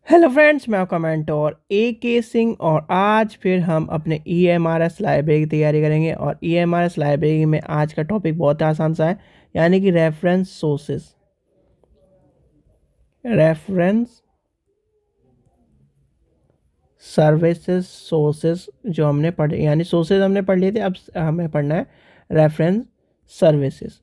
Hello friends, मैं आपका mentor के सिंह और आज फिर हम अपने EMRS लाइब्रेरी की तैयारी करेंगे। और EMRS लाइब्रेरी में आज का टॉपिक बहुत आसान सा है, यानी कि reference sources. Reference services sources जो हमने पढ़े, यानी सोर्सेज हमने पढ़ लिए थे, अब हमें पढ़ना है रेफरेंस सर्विसेज।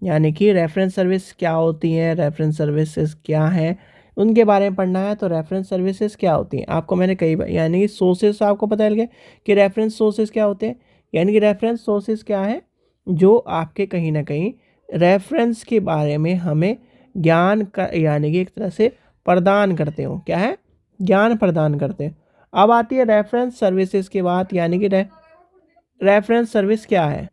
यानी कि रेफरेंस सर्विस क्या होती हैं, रेफरेंस सर्विसेज क्या हैं, उनके बारे में पढ़ना है। तो रेफरेंस सर्विसेज क्या होती हैं, आपको मैंने कई बार, यानी कि सोर्सेज आपको पता चल गया कि रेफरेंस सोर्सेज क्या होते हैं। यानी कि रेफरेंस सोर्सेज क्या है, जो आपके कहीं ना कहीं रेफरेंस के बारे में हमें ज्ञान का, यानी कि एक तरह से प्रदान करते हो। क्या है? ज्ञान प्रदान करते हैं। अब आती है रेफरेंस सर्विसेज की बात, यानी कि रेफरेंस सर्विस क्या है।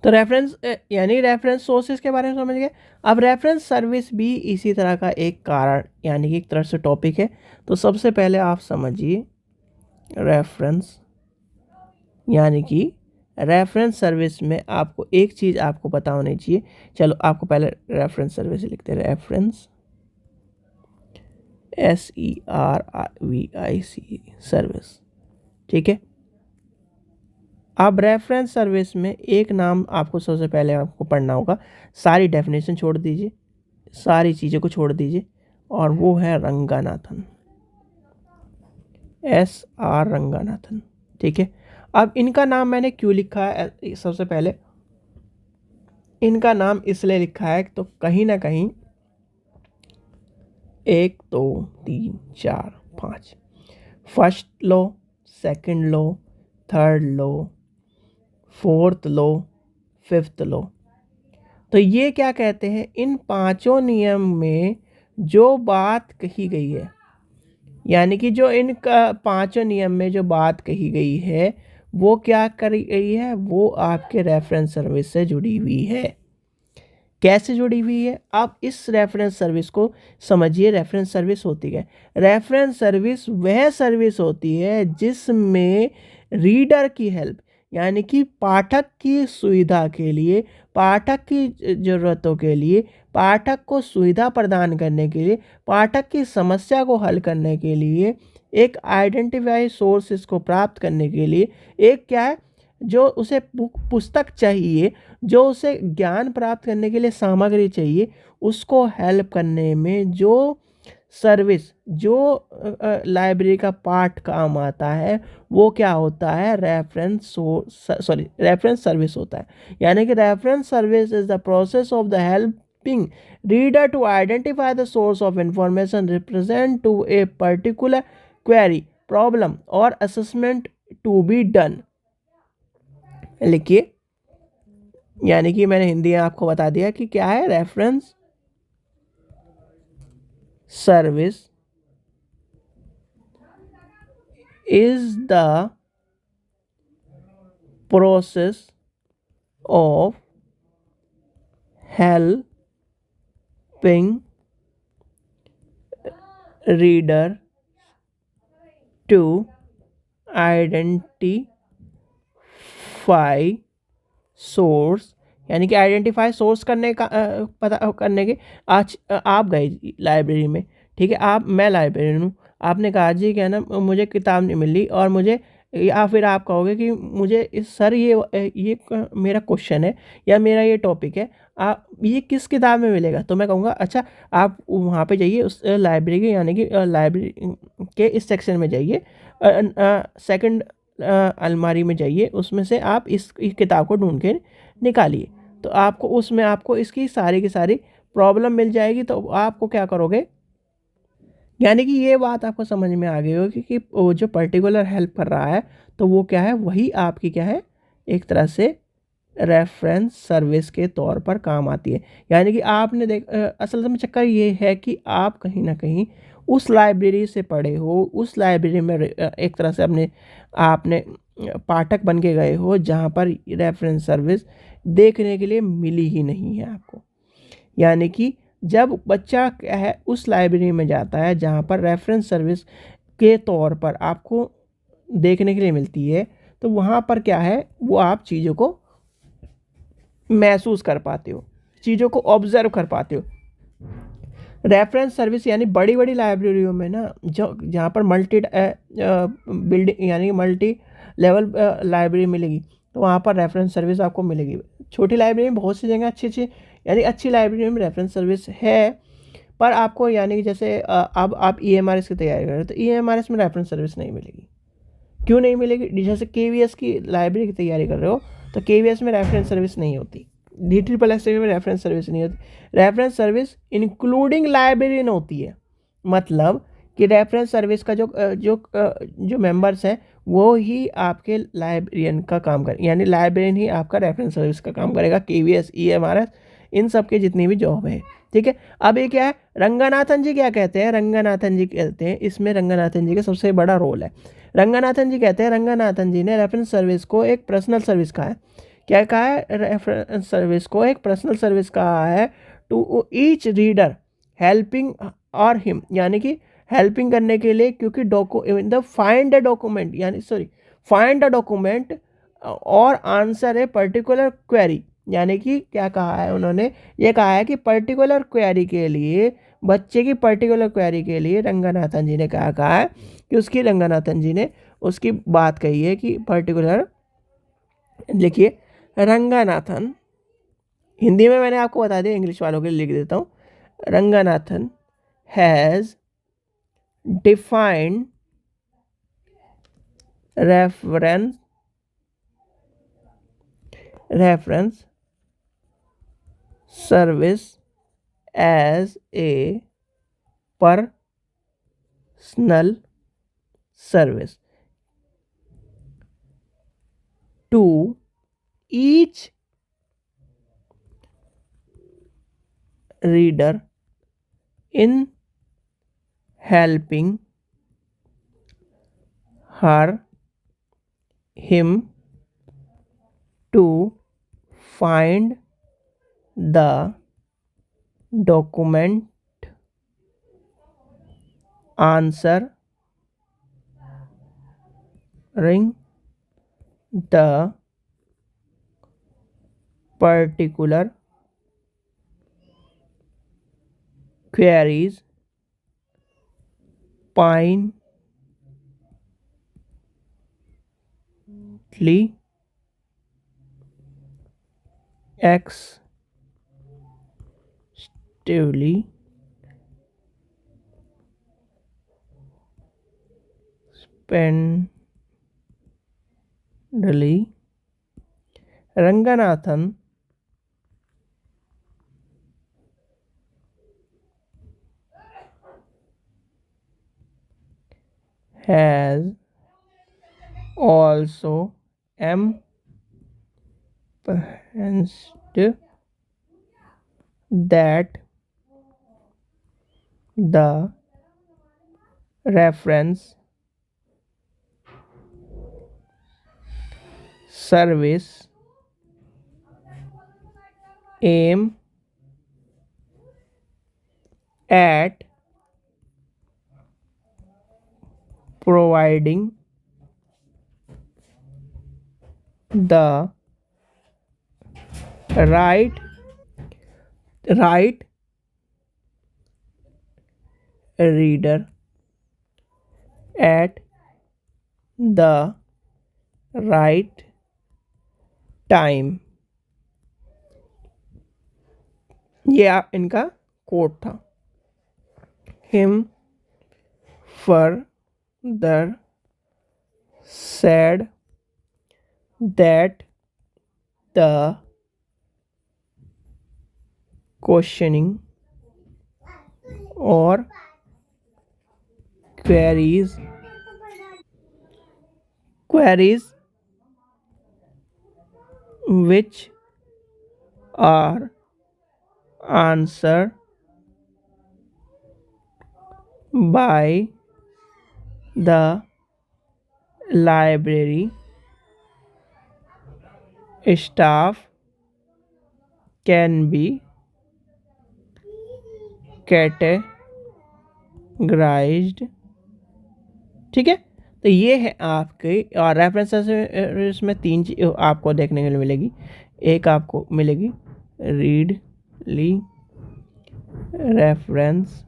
तो रेफरेंस यानी रेफरेंस सोर्सेज के बारे में समझ गए। अब रेफरेंस सर्विस भी इसी तरह का एक कारण, यानी कि एक तरह से टॉपिक है। तो सबसे पहले आप समझिए रेफरेंस, यानी कि रेफरेंस सर्विस में आपको एक चीज़ आपको पता होनी चाहिए। चलो आपको पहले रेफरेंस सर्विस लिखते हैं। रेफरेंस SERVIC सर्विस, ठीक है। अब रेफरेंस सर्विस में एक नाम आपको सबसे पहले आपको पढ़ना होगा। सारी डेफिनेशन छोड़ दीजिए, सारी चीज़ों को छोड़ दीजिए, और वो है रंगानाथन। SR रंगानाथन, ठीक है। अब इनका नाम मैंने क्यों लिखा है, सबसे पहले इनका नाम इसलिए लिखा है तो कहीं ना कहीं 1 2 3 4 5 फर्स्ट लो, सेकंड लो, थर्ड लो, फोर्थ लो, फिफ्थ लो। तो ये क्या कहते हैं, इन पांचों नियम में जो बात कही गई है, यानी कि जो इनका पांचों नियम में जो बात कही गई है, वो क्या करी गई है, वो आपके रेफरेंस सर्विस से जुड़ी हुई है। कैसे जुड़ी हुई है, आप इस रेफरेंस सर्विस को समझिए। रेफरेंस सर्विस होती है, रेफरेंस सर्विस वह सर्विस होती है जिसमें रीडर की हेल्प, यानी कि पाठक की सुविधा के लिए, पाठक की ज़रूरतों के लिए, पाठक को सुविधा प्रदान करने के लिए, पाठक की समस्या को हल करने के लिए, एक आइडेंटिफाई सोर्सेस को प्राप्त करने के लिए, एक क्या है, जो उसे पुस्तक चाहिए, जो उसे ज्ञान प्राप्त करने के लिए सामग्री चाहिए, उसको हेल्प करने में जो सर्विस, जो लाइब्रेरी का पार्ट काम आता है, वो क्या होता है, रेफरेंस सर्विस होता है। यानी कि reference service is the process of the helping reader to identify the source of information represent to a particular query, problem और असेसमेंट टू बी डन। लिखिए, यानी कि मैंने हिंदी में आपको बता दिया कि क्या है। Reference service is the process of helping reader to identify source, यानी कि आइडेंटिफाई सोर्स करने का पता करने के। आज आप गए लाइब्रेरी में, ठीक है, मैं लाइब्रेरियन हूँ, आपने कहा जी क्या ना, मुझे किताब नहीं मिल रही, और मुझे, या फिर आप कहोगे कि मुझे इस सर ये मेरा क्वेश्चन है या मेरा ये टॉपिक है, आप ये किस किताब में मिलेगा। तो मैं कहूँगा अच्छा, आप वहाँ पे जाइए, उस लाइब्रेरी के, यानी कि लाइब्रेरी के इस सेक्शन में जाइए, सेकंड अलमारी में जाइए, उसमें से आप इस किताब को ढूंढ के निकालिए। तो आपको उसमें आपको इसकी सारी की सारी प्रॉब्लम मिल जाएगी। तो आपको क्या करोगे, यानी कि ये बात आपको समझ में आ गई होगी कि वो जो पर्टिकुलर हेल्प कर रहा है, तो वो क्या है, वही आपकी क्या है, एक तरह से रेफरेंस सर्विस के तौर पर काम आती है। यानी कि आपने असल में चक्कर ये है कि आप कहीं ना कहीं उस लाइब्रेरी से पढ़े हो, उस लाइब्रेरी में एक तरह से अपने आपने पाठक बन के गए हो, जहाँ पर रेफरेंस सर्विस देखने के लिए मिली ही नहीं है आपको। यानी कि जब बच्चा क्या है, उस लाइब्रेरी में जाता है जहाँ पर रेफरेंस सर्विस के तौर पर आपको देखने के लिए मिलती है, तो वहाँ पर क्या है, वो आप चीज़ों को महसूस कर पाते हो, चीज़ों को ऑब्जर्व कर पाते हो। रेफरेंस सर्विस यानी बड़ी बड़ी लाइब्रेरियों में ना, जो जहाँ पर मल्टी बिल्डिंग यानी मल्टी लेवल लाइब्रेरी मिलेगी, तो वहाँ पर रेफरेंस सर्विस आपको मिलेगी। छोटी लाइब्रेरी में बहुत सी जगह अच्छी अच्छी यानी अच्छी लाइब्रेरी में रेफरेंस सर्विस है, पर आपको यानी कि जैसे अब आप EMRS की तैयारी कर रहे हो तो EMRS में रेफरेंस सर्विस नहीं मिलेगी। क्यों नहीं मिलेगी? जैसे KVS की लाइब्रेरी की तैयारी कर रहे हो तो KVS में रेफरेंस सर्विस नहीं होती, DSSS में रेफरेंस सर्विस नहीं होती। रेफरेंस सर्विस इंक्लूडिंग लाइब्रेरियन होती है, मतलब कि रेफरेंस सर्विस का जो मेंबर्स हैं वो ही आपके लाइब्रेरियन का काम करें, यानी लाइब्रेरियन ही आपका रेफरेंस सर्विस का काम करेगा। KVS EMRS इन सब के जितनी भी जॉब है, ठीक है। अब ये क्या है, रंगनाथन जी क्या कहते हैं? रंगनाथन जी कहते हैं, इसमें रंगनाथन जी का सबसे बड़ा रोल है। रंगनाथन जी कहते हैं, रंगनाथन जी ने रेफरेंस सर्विस को एक पर्सनल सर्विस कहा है। क्या कहा है? रेफरेंस सर्विस को एक पर्सनल सर्विस कहा है टू ईच रीडर हेल्पिंग और हिम, यानी कि हेल्पिंग करने के लिए, क्योंकि द फाइंड अ डॉक्यूमेंट यानी सॉरी फाइंड अ डॉक्यूमेंट और आंसर ए पर्टिकुलर क्वेरी, यानी कि क्या कहा है उन्होंने? ये कहा है कि पर्टिकुलर क्वेरी के लिए, बच्चे की पर्टिकुलर क्वेरी के लिए रंगनाथन जी ने क्या कहा है कि रंगनाथन जी ने उसकी बात कही है कि पर्टिकुलर, लिखिए रंगनाथन, हिंदी में मैंने आपको बता दिया, इंग्लिश वालों के लिए लिख देता हूँ। Ranganathan has defined reference service as a personal service to each reader in helping him to find the document, answering the particular queries, pointedly extensively spindly Ranganathan has also emphasized that the reference service aim at providing the right reader at the right time। ये इनका coat था। Him further said that the questioning or queries which are answered by the library staff can be categorized। ठीक है, तो ये है आपके, और रेफरेंसेस में तीन चीज आपको देखने के लिए मिलेगी। एक आपको मिलेगी readily reference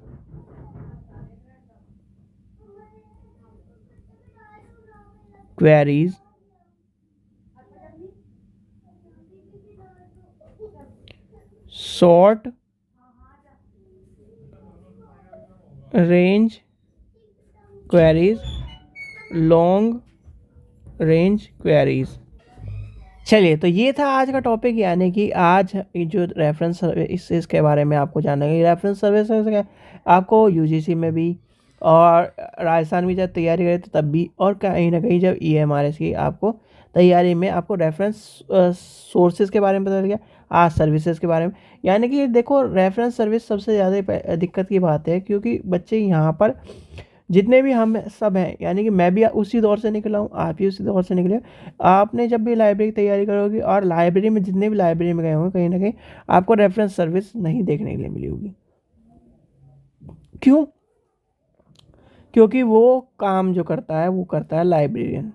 queries short range queries, long range queries. चलिए, तो ये था आज का टॉपिक, यानी कि आज ये जो रेफरेंस सर्विस के बारे में आपको जानना है। रेफरेंस सर्विस क्या आपको यूजीसी में भी और राजस्थान में जब तैयारी करें तो तब भी, और कहीं ना कहीं जब ईएमआरएस की आपको तैयारी में आपको रेफरेंस सोर्सेज के बारे में पता चल गया, आज सर्विसेज के बारे में। यानी कि देखो, रेफरेंस सर्विस सबसे ज़्यादा दिक्कत की बात है, क्योंकि बच्चे यहाँ पर जितने भी हम सब हैं, यानी कि मैं भी उसी दौर से निकला हूँ, आप भी उसी दौर से निकले। आपने जब भी लाइब्रेरी की तैयारी करोगे और लाइब्रेरी में जितने भी लाइब्रेरी में गए होंगे, कहीं ना कहीं आपको रेफरेंस सर्विस नहीं देखने के लिए मिली होगी। क्यों? क्योंकि वो काम जो करता है वो करता है लाइब्रेरियन।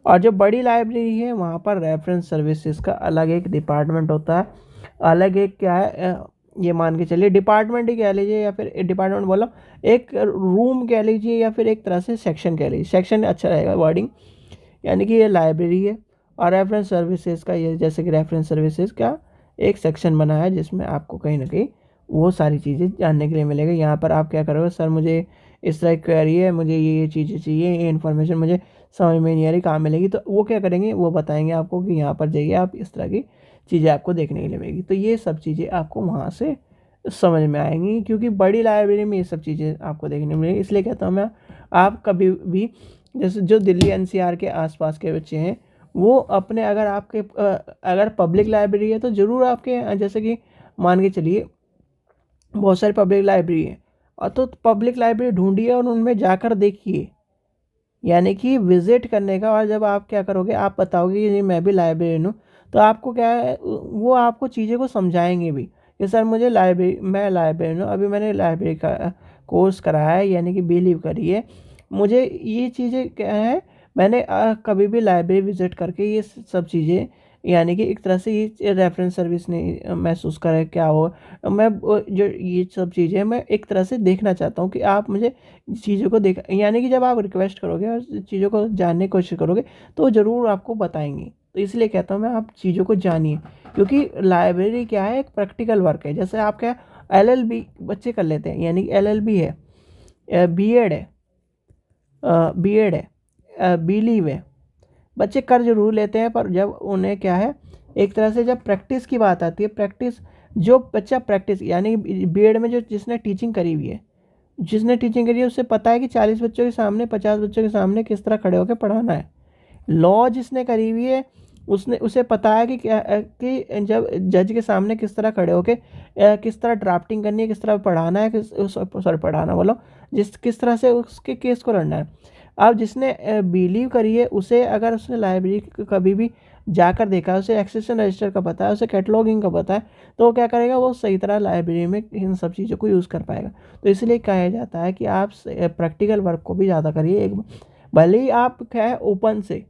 और जो बड़ी लाइब्रेरी है वहाँ पर रेफरेंस सर्विसेज का अलग एक डिपार्टमेंट होता है, अलग एक क्या है, ये मान के चलिए डिपार्टमेंट ही कह लीजिए, या फिर डिपार्टमेंट बोलो, एक रूम कह लीजिए, या फिर एक तरह से सेक्शन कह लीजिए। सेक्शन अच्छा रहेगा वर्डिंग। यानी कि ये लाइब्रेरी है और रेफरेंस सर्विसेज का, ये जैसे कि रेफरेंस सर्विसेज का एक सेक्शन बना है जिसमें आपको कहीं ना कहीं वो सारी चीज़ें जानने के लिए मिलेगा। यहाँ पर आप क्या करोगे, सर मुझे इस तरह की क्वेरी है, मुझे ये चीज़ें चाहिए, ये इन्फॉर्मेशन मुझे समझ में नहीं आ रही, कहाँ मिलेगी, तो वो क्या करेंगे, वो बताएंगे आपको कि यहाँ पर जाइए, आप इस तरह की चीज़ें आपको देखने के लिए मिलेगी। तो ये सब चीज़ें आपको वहाँ से समझ में आएंगी, क्योंकि बड़ी लाइब्रेरी में ये सब चीज़ें आपको देखने मिलेगी। इसलिए कहता हूँ मैं, आप कभी भी, जैसे जो दिल्ली एनसीआर के आसपास के बच्चे हैं, वो अपने, अगर आपके अगर पब्लिक लाइब्रेरी है तो ज़रूर आपके, जैसे कि मान के चलिए बहुत सारी पब्लिक लाइब्रेरी है, और तो पब्लिक लाइब्रेरी ढूंढिए और उनमें जाकर देखिए, यानी कि विजिट करने का। और जब आप क्या करोगे, आप बताओगे कि मैं भी लाइब्रेरियन हूँ, तो आपको क्या है, वो आपको चीज़ें को समझाएंगे भी कि सर मैं लाइब्रेरियन हूँ, अभी मैंने लाइब्रेरी का कोर्स करा है, यानी कि बिलीव करिए मुझे ये चीज़ें क्या है, मैंने कभी भी लाइब्रेरी विजिट करके ये सब चीज़ें, यानी कि एक तरह से ये रेफरेंस सर्विस नहीं महसूस करें क्या हो, मैं जो ये सब चीज़ें मैं एक तरह से देखना चाहता हूँ कि आप मुझे चीज़ों को देख, यानी कि जब आप रिक्वेस्ट करोगे और चीज़ों को जानने की कोशिश करोगे तो ज़रूर आपको बताएंगे। तो इसलिए कहता हूँ मैं, आप चीज़ों को जानिए, क्योंकि लाइब्रेरी क्या है, एक प्रैक्टिकल वर्क है। जैसे आप क्या एलएलबी बच्चे कर लेते हैं, यानी एलएलबी है, बीएड है, बीएड है, बीलीव है, बच्चे कर जरूर लेते हैं, पर जब उन्हें क्या है, एक तरह से जब प्रैक्टिस की बात आती है, प्रैक्टिस, जो बच्चा प्रैक्टिस, यानी बीएड में जो जिसने टीचिंग करी हुई है, जिसने टीचिंग करी है उससे पता है कि 40 बच्चों के सामने, 50 बच्चों के सामने किस तरह खड़े होकर पढ़ाना है। लॉ जिसने करी हुई है उसने, उसे पता है कि क्या, कि जब जज के सामने किस तरह खड़े होके किस तरह ड्राफ्टिंग करनी है, किस तरह पढ़ाना है, सॉरी पढ़ाना बोलो, किस तरह से उसके केस को लड़ना है। अब जिसने बिलीव करी है, उसे अगर उसने लाइब्रेरी कभी भी जाकर देखा है, उसे एक्सेशन रजिस्टर का पता है, उसे कैटलॉगिंग का पता है, तो वो क्या करेगा, वो सही तरह लाइब्रेरी में इन सब चीज़ों को यूज़ कर पाएगा। तो इसलिए कहा जाता है कि आप प्रैक्टिकल वर्क को भी ज़्यादा करिए। एक भले ही आप क्या है ओपन से,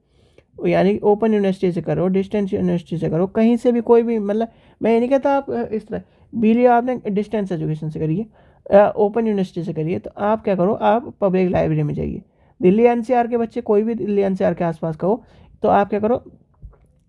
यानी ओपन यूनिवर्सिटी से करो, डिस्टेंस यूनिवर्सिटी से करो, कहीं से भी, कोई भी, मतलब मैं ये नहीं कहता आप इस तरह बीली आपने डिस्टेंस एजुकेशन से करिए, ओपन यूनिवर्सिटी से करिए, तो आप क्या करो, आप पब्लिक लाइब्रेरी में जाइए। दिल्ली एनसीआर के बच्चे, कोई भी दिल्ली एनसीआर के आसपास का हो, तो आप क्या करो,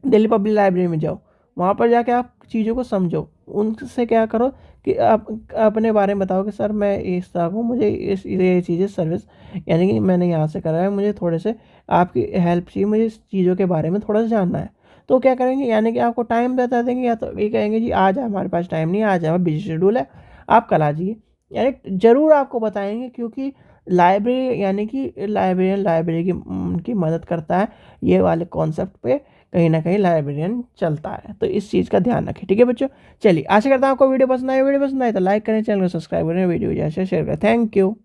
दिल्ली पब्लिक लाइब्रेरी में जाओ, वहाँ पर जाके आप चीज़ों को समझो, उनसे क्या करो कि आप अपने बारे में बताओ कि सर मैं इस तरह हूँ, मुझे ये चीज़ें सर्विस, यानी कि मैंने यहाँ से करा है, मुझे थोड़े से आपकी हेल्प चाहिए, मुझे इस चीज़ों के बारे में थोड़ा सा जानना है। तो क्या करेंगे, यानी कि आपको टाइम बता देंगे, या तो ये कहेंगे जी आज हमारे पास टाइम नहीं है, आज हमारा बिजी शेड्यूल है, आप कल आ जाइए। यानी ज़रूर आपको बताएंगे, क्योंकि लाइब्रेरी, यानी कि लाइब्रेरियन लाइब्रेरी की मदद करता है, ये वाले कॉन्सेप्ट पे कहीं ना कहीं लाइब्रेरियन चलता है। तो इस चीज़ का ध्यान रखें, ठीक है बच्चों। चलिए, आशा करता हूँ आपको वीडियो पसंद आए तो लाइक करें, चैनल को सब्सक्राइब करें, वीडियो जैसे शेयर करें। Thank you.